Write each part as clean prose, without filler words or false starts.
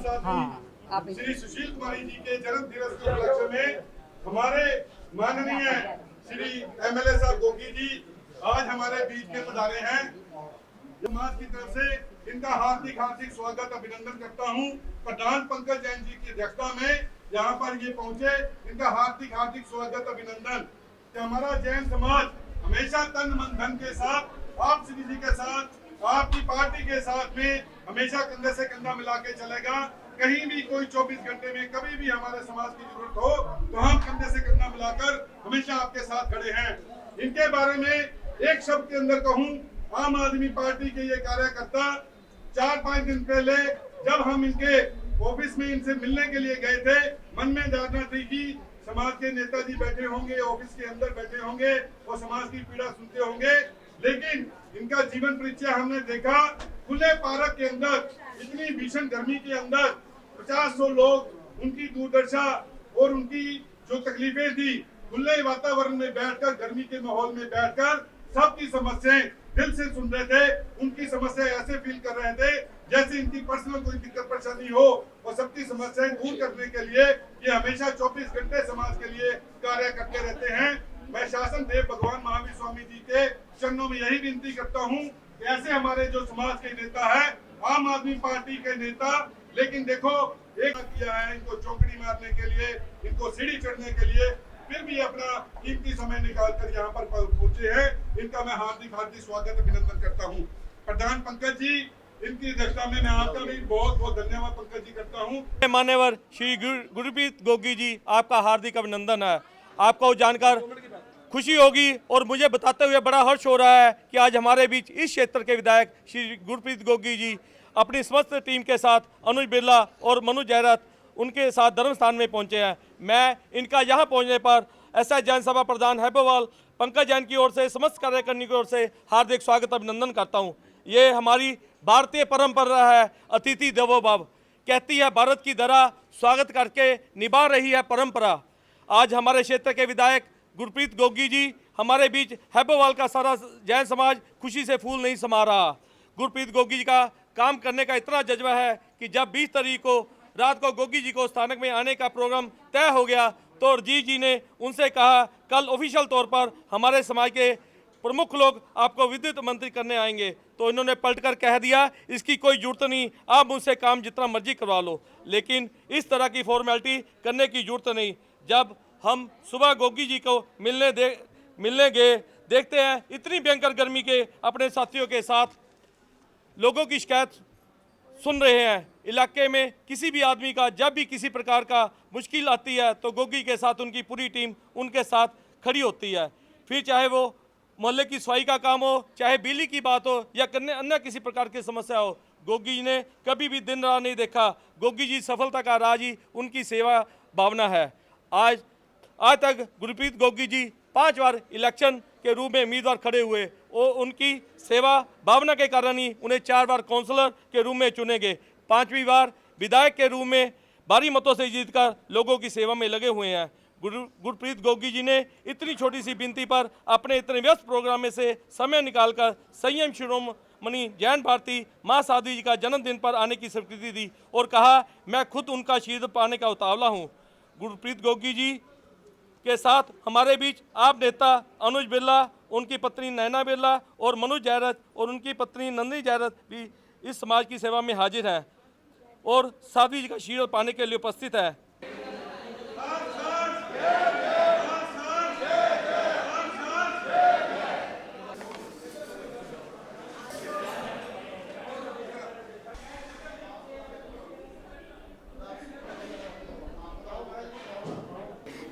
महासाथी श्री सुशील कुमारी जी के जन्म दिवस के उपलक्ष्य में हमारे माननीय श्री एमएलए साहब गोगी जी आज हमारे बीच में पधारे हैं। समाज की तरफ से इनका हार्दिक हार्दिक स्वागत अभिनंदन करता हूं। प्रधान पंकज जैन जी की अध्यक्षता में यहाँ पर ये पहुंचे, इनका हार्दिक हार्दिक स्वागत अभिनंदन। हमारा जैन समाज हमेशा तन मन धन के साथ आप श्री जी के साथ, आपकी पार्टी के साथ में हमेशा कंधे से कंधा मिला के चलेगा। कहीं भी कोई 24 घंटे में कभी भी हमारे समाज की जरूरत हो तो हम कंधे से कंधा मिलाकर हमेशा आपके साथ खड़े हैं। इनके बारे में एक शब्द के अंदर कहूं, आम आदमी पार्टी के ये कार्यकर्ता 4-5 दिन पहले जब हम इनके ऑफिस में इनसे मिलने के लिए गए थे, मन में धारणा थी कि समाज के नेताजी बैठे होंगे, ऑफिस के अंदर बैठे होंगे और समाज की पीड़ा सुनते होंगे, लेकिन इनका जीवन परिचय हमने देखा। खुले पार्क के अंदर इतनी भीषण गर्मी के अंदर 50-100 लोग उनकी दुर्दशा और उनकी जो तकलीफें थी, खुले वातावरण में बैठकर, गर्मी के माहौल में बैठकर सबकी समस्याएं दिल से सुन रहे थे। उनकी समस्या ऐसे फील कर रहे थे जैसे इनकी पर्सनल कोई दिक्कत परेशानी हो, और सबकी समस्याएं दूर करने के लिए ये हमेशा 24 घंटे समाज के लिए कार्य करते रहते हैं। मैं शासन देव भगवान महावीर स्वामी जी के चरणों में यही विनती करता हूँ कि ऐसे हमारे जो समाज के नेता है, आम आदमी पार्टी के नेता, लेकिन देखो एक किया है इनको चौकड़ी मारने के लिए, इनको सीढ़ी चढ़ने के लिए, फिर भी अपना कीमती समय निकालकर यहाँ पर पहुंचे हैं। इनका मैं हार्दिक हार्दिक स्वागत अभिनंदन करता हूँ। प्रधान पंकज जी, इनकी अध्यक्षता में मैं आपका भी बहुत बहुत धन्यवाद पंकज जी करता हूँ। मान्यवर श्री गुरप्रीत गोगी जी, आपका हार्दिक अभिनंदन है। आपको जानकर खुशी होगी और मुझे बताते हुए बड़ा हर्ष हो रहा है कि आज हमारे बीच इस क्षेत्र के विधायक श्री गुरप्रीत गोगी जी अपनी समस्त टीम के साथ अनुज बिरला और मनोज जयरथ उनके साथ धर्मस्थान में पहुंचे हैं। मैं इनका यहां पहुंचने पर एसआई जैन सभा प्रधान हैबोवाल पंकज जैन की ओर से, समस्त कार्यकर्णी की ओर से हार्दिक स्वागत अभिनंदन करता हूं। ये हमारी भारतीय परंपरा है, अतिथि देवो भव। कहती है भारत की धरा स्वागत करके निभा रही है परंपरा। आज हमारे क्षेत्र के विधायक गुरप्रीत गोगी जी हमारे बीच, हैबोवाल का सारा जैन समाज खुशी से फूल नहीं समा रहा। गुरप्रीत गोगी जी का काम करने का इतना जज्बा है कि जब 20 तारीख को रात को गोगी जी को स्थानक में आने का प्रोग्राम तय हो गया तो जी ने उनसे कहा कल ऑफिशियल तौर पर हमारे समाज के प्रमुख लोग आपको विद्युत मंत्री करने आएंगे, तो इन्होंने पलटकर कह दिया इसकी कोई जरूरत नहीं, आप मुझसे काम जितना मर्जी करवा लो, लेकिन इस तरह की फॉर्मेलिटी करने की जरूरत नहीं। जब हम सुबह गोगी जी को मिलने गए, देखते हैं इतनी भयंकर गर्मी के अपने साथियों के साथ लोगों की शिकायत सुन रहे हैं। इलाके में किसी भी आदमी का जब भी किसी प्रकार का मुश्किल आती है तो गोगी के साथ उनकी पूरी टीम उनके साथ खड़ी होती है। फिर चाहे वो मोहल्ले की सफाई का काम हो, चाहे बिजली की बात हो या अन्य किसी प्रकार की समस्या हो, गोगी जी ने कभी भी दिन रात नहीं देखा। गोगी जी सफलता का राज ही उनकी सेवा भावना है। आज तक गुरप्रीत गोगी जी 5 बार इलेक्शन के रूप में उम्मीदवार खड़े हुए और उनकी सेवा भावना के कारण ही उन्हें 4 बार काउंसलर के रूप में चुने गए। 5वीं बार विधायक के रूप में भारी मतों से जीतकर लोगों की सेवा में लगे हुए हैं। गुरप्रीत गोगी जी ने इतनी छोटी सी विनती पर अपने इतने व्यस्त प्रोग्राम में से समय निकालकर संयम शिरोमणि जैन भारती महासाध्वी जी का जन्मदिन पर आने की स्वीकृति दी और कहा मैं खुद उनका आशीर्वाद पाने का उतावला हूँ। गुरप्रीत गोगी जी के साथ हमारे बीच आप नेता अनुज बिरला, उनकी पत्नी नैना बिरला और मनोज जयरथ और उनकी पत्नी नंदिनी जयरथ भी इस समाज की सेवा में हाजिर हैं और साध्वी जी का आशीर्वाद पाने के लिए उपस्थित है।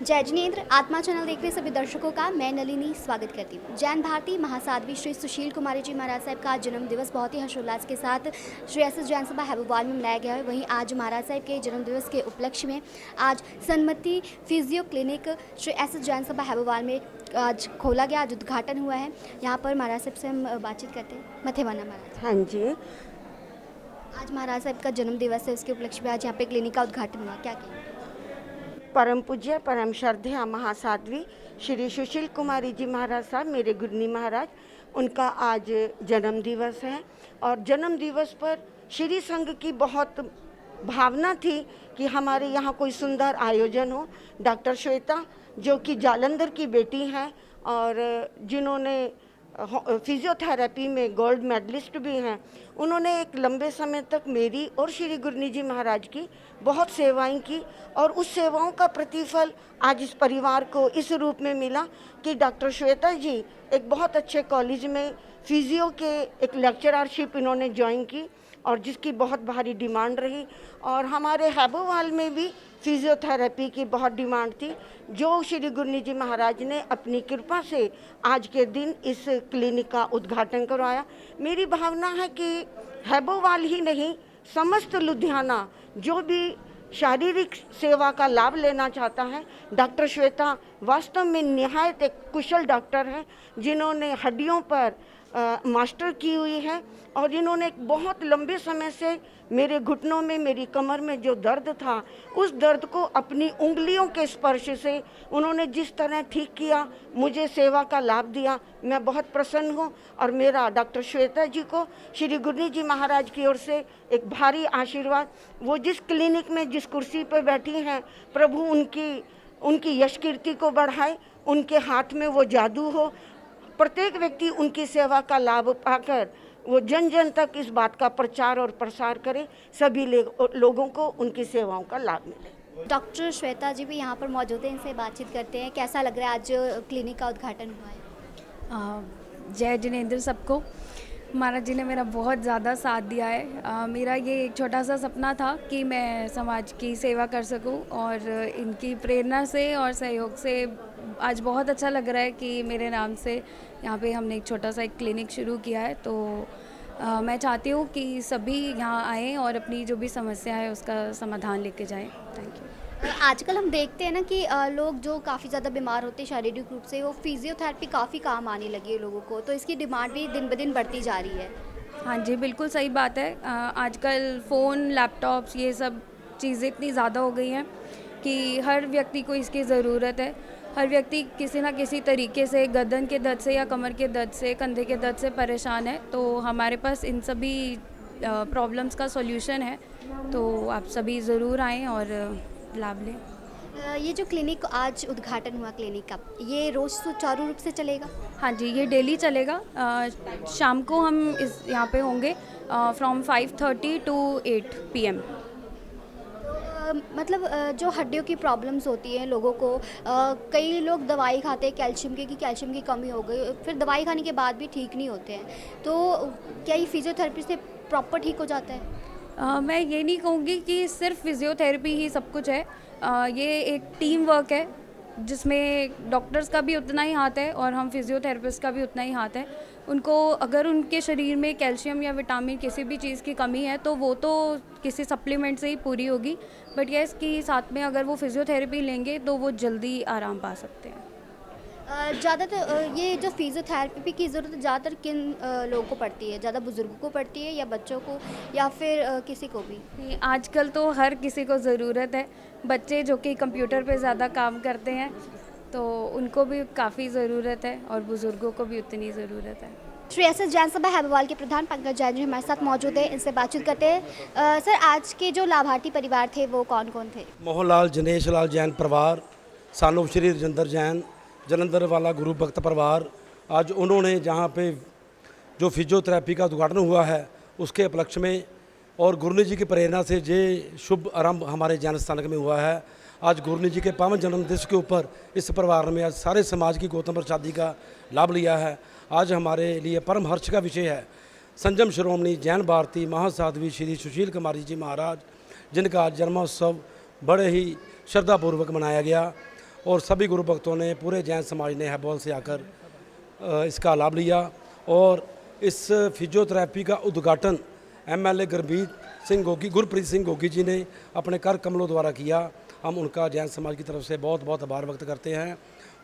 जय जिनेन्द्र। आत्मा चैनल देख रहे सभी दर्शकों का मैं नलिनी स्वागत करती हूँ। जैन भारती महासाध्वी श्री सुशील कुमारी जी महाराज साहब का जन्म दिवस बहुत ही हर्षोल्लास के साथ श्री एस जैन सभा हैबोवाल में मनाया गया है। वहीं आज महाराज साहब के जन्म दिवस के उपलक्ष्य में आज Sanmati physio clinic Shri S Jain Sabha Haibowal में आज खोला गया, आज उद्घाटन हुआ है। यहाँ पर महाराज साहब से हम बातचीत करते हैं। मथेवाना महाराज। हाँ जी, आज महाराज साहब का जन्म दिवस है, उसके उपलक्ष्य में आज यहाँ पे क्लिनिक का उद्घाटन हुआ, क्या कहेंगे? परम पूज्य परम श्रद्धेय महासाध्वी श्री सुशील कुमारी जी महाराज साहब, मेरे गुरनी महाराज, उनका आज जन्म दिवस है और जन्म दिवस पर श्री संघ की बहुत भावना थी कि हमारे यहाँ कोई सुंदर आयोजन हो। डॉक्टर श्वेता जो कि जालंधर की बेटी हैं और जिन्होंने फिजियोथेरेपी में गोल्ड मेडलिस्ट भी हैं, उन्होंने एक लंबे समय तक मेरी और श्री गुरनी जी महाराज की बहुत सेवाएं की और उस सेवाओं का प्रतिफल आज इस परिवार को इस रूप में मिला कि डॉक्टर श्वेता जी एक बहुत अच्छे कॉलेज में फिजियो के एक लेक्चररशिप इन्होंने ज्वाइन की और जिसकी बहुत भारी डिमांड रही। और हमारे हैबोवाल में भी फिजियोथेरेपी की बहुत डिमांड थी, जो श्री गुरनी जी महाराज ने अपनी कृपा से आज के दिन इस क्लिनिक का उद्घाटन करवाया। मेरी भावना है कि हैबोवाल ही नहीं, समस्त लुधियाना जो भी शारीरिक सेवा का लाभ लेना चाहता है, डॉक्टर श्वेता वास्तव में निहायत एक कुशल डॉक्टर हैं, जिन्होंने हड्डियों पर मास्टर की हुई है और जिन्होंने एक बहुत लंबे समय से मेरे घुटनों में, मेरी कमर में जो दर्द था, उस दर्द को अपनी उंगलियों के स्पर्श से उन्होंने जिस तरह ठीक किया, मुझे सेवा का लाभ दिया, मैं बहुत प्रसन्न हूँ। और मेरा डॉक्टर श्वेता जी को श्री गुरनी जी महाराज की ओर से एक भारी आशीर्वाद। वो जिस क्लिनिक में जिस कुर्सी पर बैठी हैं, प्रभु उनकी यश कीर्ति को बढ़ाए, उनके हाथ में वो जादू हो, प्रत्येक व्यक्ति उनकी सेवा का लाभ पाकर वो जन जन तक इस बात का प्रचार और प्रसार करे, सभी लोगों को उनकी सेवाओं का लाभ मिले। डॉक्टर श्वेता जी भी यहाँ पर मौजूद हैं, इनसे बातचीत करते हैं। कैसा लग रहा है आज क्लिनिक का उद्घाटन हुआ है? जय जिनेंद्र सबको। महाराज जी ने मेरा बहुत ज़्यादा साथ दिया है। मेरा ये एक छोटा सा सपना था कि मैं समाज की सेवा कर सकूं और इनकी प्रेरणा से और सहयोग से आज बहुत अच्छा लग रहा है कि मेरे नाम से यहाँ पे हमने एक छोटा सा एक क्लिनिक शुरू किया है। तो मैं चाहती हूँ कि सभी यहाँ आएँ और अपनी जो भी समस्या है उसका समाधान लेके जाएँ। Thank you. आजकल हम देखते हैं ना कि लोग जो काफ़ी ज़्यादा बीमार होते हैं शारीरिक रूप से, वो फिजियोथेरेपी काफ़ी काम आने लगी है लोगों को, तो इसकी डिमांड भी दिन ब दिन बढ़ती जा रही है। हाँ जी, बिल्कुल सही बात है। आजकल फ़ोन, लैपटॉप्स, ये सब चीज़ें इतनी ज़्यादा हो गई हैं कि हर व्यक्ति को इसकी ज़रूरत है। हर व्यक्ति किसी ना किसी तरीके से गर्दन के दर्द से या कमर के दर्द से, कंधे के दर्द से परेशान है। तो हमारे पास इन सभी प्रॉब्लम्स का सॉल्यूशन है, तो आप सभी ज़रूर आएँ और लाभ लें। ये जो क्लिनिक आज उद्घाटन हुआ क्लिनिक का, ये रोज़ सुचारू रूप से चलेगा? हाँ जी, ये डेली चलेगा। शाम को हम यहाँ पे होंगे फ्रॉम 5:30 to 8 PM। मतलब जो हड्डियों की प्रॉब्लम्स होती हैं लोगों को, कई लोग दवाई खाते हैं कैल्शियम की, कि कैल्शियम की कमी हो गई, फिर दवाई खाने के बाद भी ठीक नहीं होते हैं, तो क्या ये फिजियोथेरेपी से प्रॉपर ठीक हो जाता है? मैं ये नहीं कहूँगी कि सिर्फ फिजियोथेरेपी ही सब कुछ है। ये एक टीम वर्क है जिसमें डॉक्टर्स का भी उतना ही हाथ है और हम फिजियोथेरेपिस्ट का भी उतना ही हाथ है। उनको अगर उनके शरीर में कैल्शियम या विटामिन किसी भी चीज़ की कमी है तो वो तो किसी सप्लीमेंट से ही पूरी होगी, बट यस कि साथ में अगर वो फिजियोथेरेपी लेंगे तो वो जल्दी आराम पा सकते हैं। ज़्यादातर ये जो फिजियोथेरेपी की ज़रूरत ज़्यादातर किन लोगों को पड़ती है? ज़्यादा बुज़ुर्गों को पड़ती है या बच्चों को या फिर किसी को भी? आजकल तो हर किसी को ज़रूरत है। बच्चे जो कि कंप्यूटर पे ज़्यादा काम करते हैं तो उनको भी काफ़ी ज़रूरत है और बुज़ुर्गों को भी उतनी ज़रूरत है। श्री एस जैन सभा हैबोवाल के प्रधान पंकज जैन जी हमारे साथ मौजूद है, इनसे बातचीत करते हैं। सर, आज के जो लाभार्थी परिवार थे वो कौन कौन थे? मोहनलाल जनेश लाल जैन परिवार, सानोब श्री राजेंद्र जैन, जलंधर वाला गुरु भक्त परिवार। आज उन्होंने जहाँ पे जो फिजियोथेरेपी का उद्घाटन हुआ है उसके उपलक्ष्य में और गुरनी जी की प्रेरणा से ये शुभ आरंभ हमारे जैन स्थानक में हुआ है। आज गुरनी जी के पावन जन्म दिवस के ऊपर इस परिवार में आज सारे समाज की गौतम प्रसादी का लाभ लिया है। आज हमारे लिए परम हर्ष का विषय है संजम शिरोमणि जैन भारती महासाध्वी श्री सुशील कुमारी जी महाराज, जिनका जन्मोत्सव बड़े ही श्रद्धापूर्वक मनाया गया और सभी गुरु भक्तों ने, पूरे जैन समाज ने हैबोवाल से आकर इसका लाभ लिया। और इस फिजियोथेरेपी का उद्घाटन MLA गुरप्रीत सिंह गोगी जी ने अपने कर कमलों द्वारा किया। हम उनका जैन समाज की तरफ से बहुत बहुत आभार व्यक्त करते हैं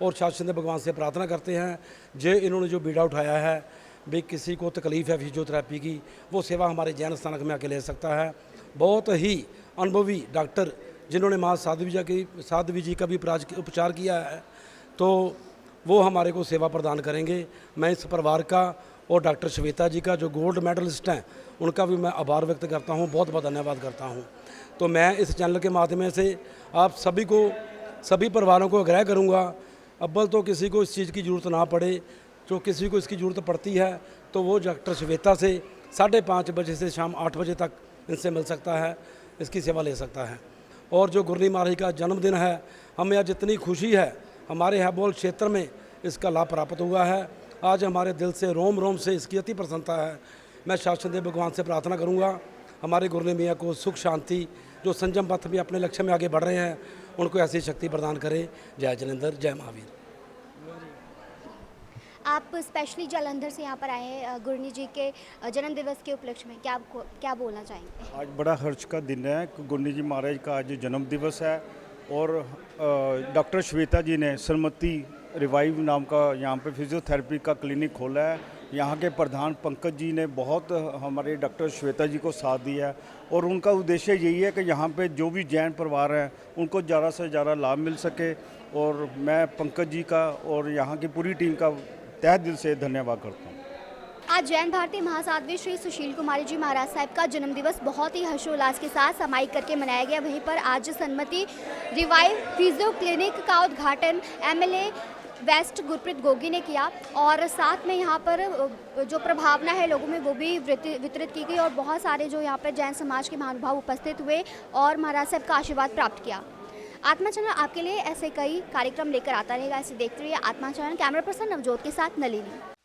और शासन भगवान से प्रार्थना करते हैं जे इन्होंने जो बीड़ा उठाया है भी किसी को तकलीफ़ है फिजियोथेरेपी की, वो सेवा हमारे जैन स्थानक में आके ले सकता है। बहुत ही अनुभवी डॉक्टर जिन्होंने माँ साध्वी जी का भी उपचार किया है, तो वो हमारे को सेवा प्रदान करेंगे। मैं इस परिवार का और डॉक्टर श्वेता जी का जो गोल्ड मेडलिस्ट हैं उनका भी मैं आभार व्यक्त करता हूँ, बहुत बहुत धन्यवाद करता हूँ। तो मैं इस चैनल के माध्यम से आप सभी परिवारों को आग्रह करूँगा, अव्वल तो किसी को इस चीज़ की ज़रूरत ना पड़े, जो किसी को इसकी ज़रूरत पड़ती है तो वो डॉक्टर श्वेता से 5:30 बजे से शाम 8 बजे तक इनसे मिल सकता है, इसकी सेवा ले सकता है। और जो गुरली महाराज का जन्मदिन है, हमें आज इतनी खुशी है, हमारे हैबोल क्षेत्र में इसका लाभ प्राप्त हुआ है। आज हमारे दिल से रोम रोम से इसकी अति प्रसन्नता है। मैं शासन देव भगवान से प्रार्थना करूँगा हमारे गुरली मियाँ को सुख शांति, जो संयम पथ में अपने लक्ष्य में आगे बढ़ रहे हैं उनको ऐसी शक्ति प्रदान करे। जय जलंधर, जय महावीर। आप स्पेशली जालंधर से यहाँ पर आए हैं गुरनी जी के जन्म दिवस के उपलक्ष्य में, क्या बोलना चाहेंगे? आज बड़ा हर्ष का दिन है, गुरनी जी महाराज का आज जन्म दिवस है और डॉक्टर श्वेता जी ने सरमती रिवाइव नाम का यहाँ पे फिजियोथेरेपी का क्लिनिक खोला है। यहाँ के प्रधान पंकज जी ने बहुत हमारे डॉक्टर श्वेता जी को साथ दिया है और उनका उद्देश्य यही है कि यहाँ पे जो भी जैन परिवार हैं उनको ज़्यादा से ज़्यादा लाभ मिल सके। और मैं पंकज जी का और यहाँ की पूरी टीम का तहे दिल से धन्यवाद करता हूँ। आज जैन भारती महासाध्वी श्री सुशील कुमारी जी महाराज साहब का जन्म दिवस बहुत ही हर्षोल्लास के साथ सामायिक करके मनाया गया। वहीं पर आज सन्मति रिवाइव फिजियो क्लिनिक का उद्घाटन एमएलए वेस्ट गुरप्रीत गोगी ने किया और साथ में यहाँ पर जो प्रभावना है लोगों में वो भी वितरित की गई और बहुत सारे जो यहाँ पर जैन समाज के महानुभाव उपस्थित हुए और महाराज साहब का आशीर्वाद प्राप्त किया। आत्मा चैनल आपके लिए ऐसे कई कार्यक्रम लेकर आता रहेगा, ऐसे देखते रहिए आत्मा चैनल। कैमरा पर्सन नवजोत के साथ नलिनी।